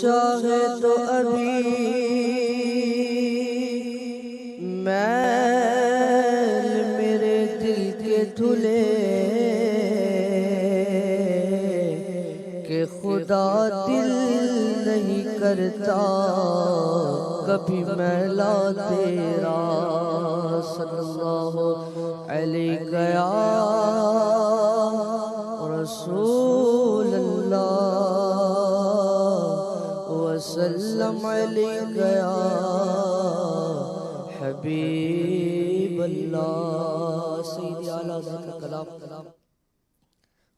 چاہے تو ابھی میل میرے دل کے دھلے کہ خدا دل نہیں کرتا کبھی میلا تیرا صلی اللہ علیہ یا رسول اللہ وسلم علیک یا حبیب اللہ۔ سیدی اعلیٰ حضرت کا کلام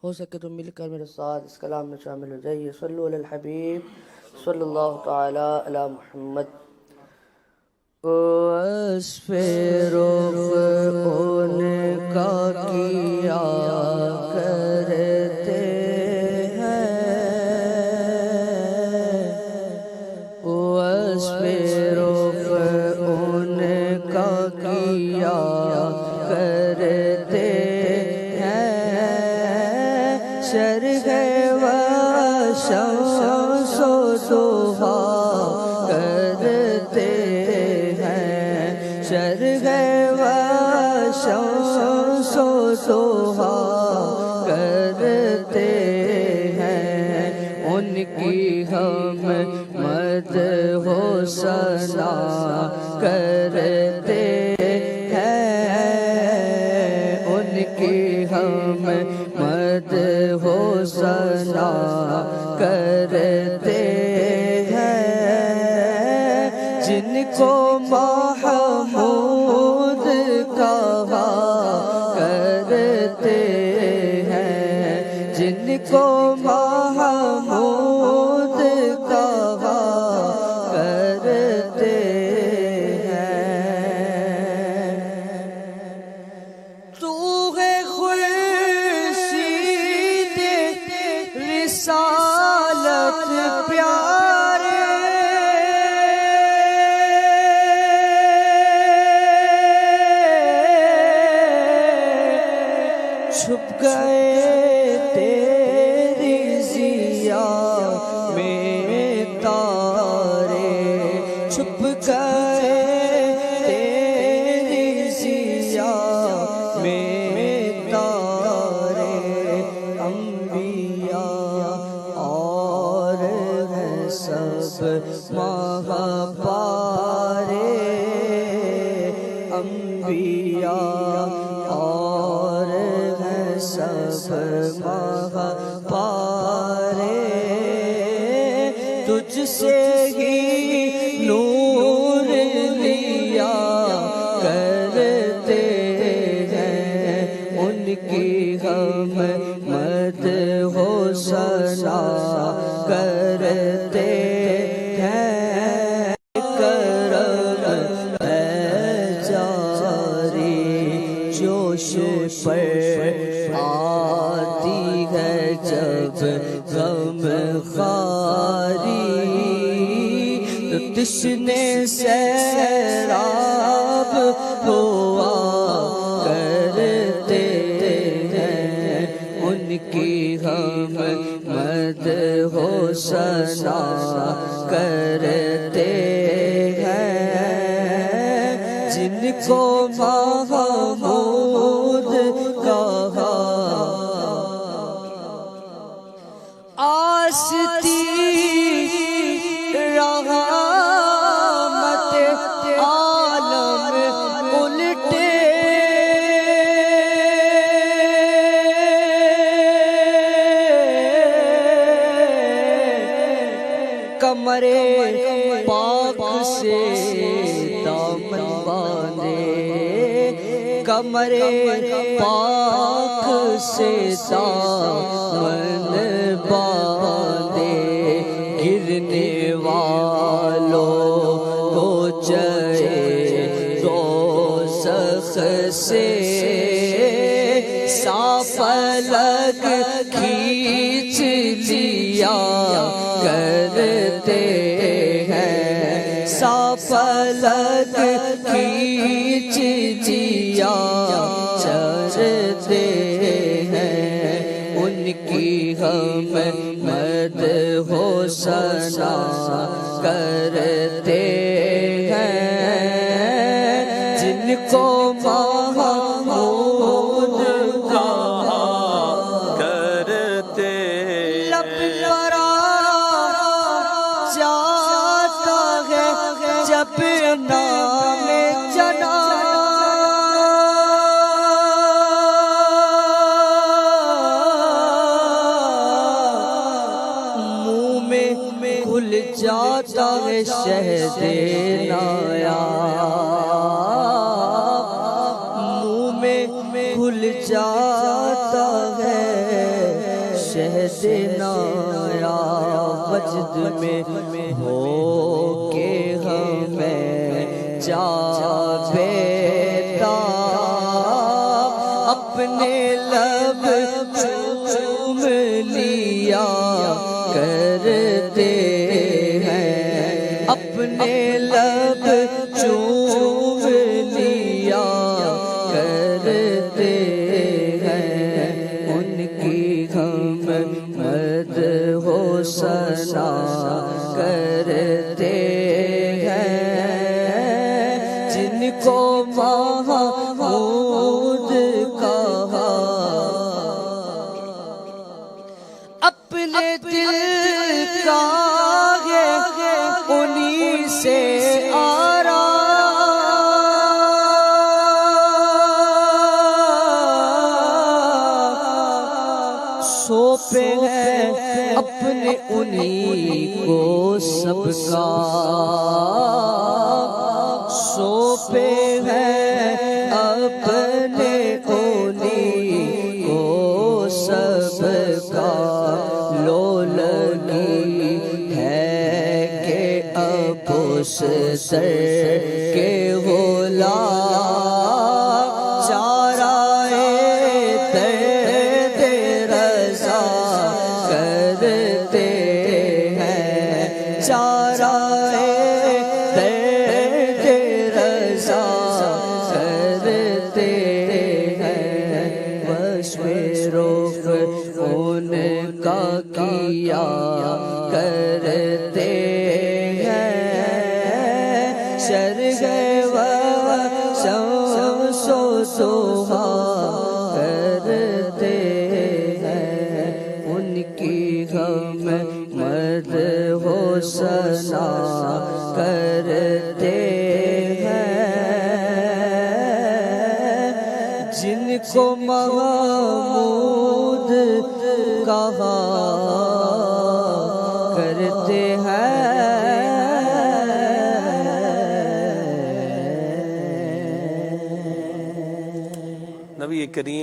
ہو سکے تو مل کر میرے ساتھ اس کلام میں شامل ہو جائیے۔ صلو علی الحبیب صلی اللہ تعالی علی محمد۔ وصف رخ ان کا کیا کرتے ہیں، وصف رخ ان کا کیا کرتے ہیں، شرح و شمس و ضحا کرتے ہیں، شرح و شمس و ضحا کرتے ہیں، ان کی ہم مدح و ثنا کرتے ہیں، ان کی ہم مدح و ثنا کرتے ہیں، جن کو محمود کہا کرتے ہیں، جن کو محمود کہا کرتے ہیں۔ تو ہے خورشید رسالت پیارے، چھپ گئے تیری ضیا میں تارے، چھپ گئے تیری ضیا میں تارے، انبیاء اور ہیں سب مہا پارے، انبیاء اور ہیں سب مہا پارے، تجھ سے ہی نور لیا کرتے ہیں، ان کی ہم مدح و ثنا کرتے ہیں، کرم ہے جاری جوش پر آتی ہے جب غم خاری، تو تشنے سیراب ہوا کرتے ہیں، ان کی ہم مدح و ثنا کرتے ہیں، جن کو محمود کہا آستی رحمت عالم الٹے، کمر پاک سے دامن باندھے، کمر پاک سے دامن باندھے، گرنے والوں کو چاہے دوزخ سے سافلک کھینچ لیا کرتے ہیں، سافلک کھینچ لیا کرتے ہیں، ان کی ہم مدح و ثنا کرتے ہیں جن کو محمود کہا کرتے لب پر جاتا ہے جب نام جنا کھل جاتا ہے شہد نایاب منہ میں کھل جاتا ہے شہد نایاب وجد میں ہو کے ہمیں جاویدہ اپنے لب چوم لیا کرتے ہیں اپنے لب چوم لیا کرتے ہیں ان کی ہم مدح و ثنا کرتے ہیں جن کو محمود کہا اپنے دل کا انہی سے آرام سونپے ہیں اپنے انہی کو سب کا سونپے ہیں اپنے انہی کو سب کا لو لگی ہے کہ اب اس سر کے غلام چارائے درد رضا کرتے ہیں چارائے درد رضا کرتے ہیں وصف رخ ان کا کیا کرتے شرح و شمس و ضحا کرتے ہیں ان کی ہم مدح و ثنا کرتے ہیں جن کو محمود کہا کرتے ہیں نبی کریم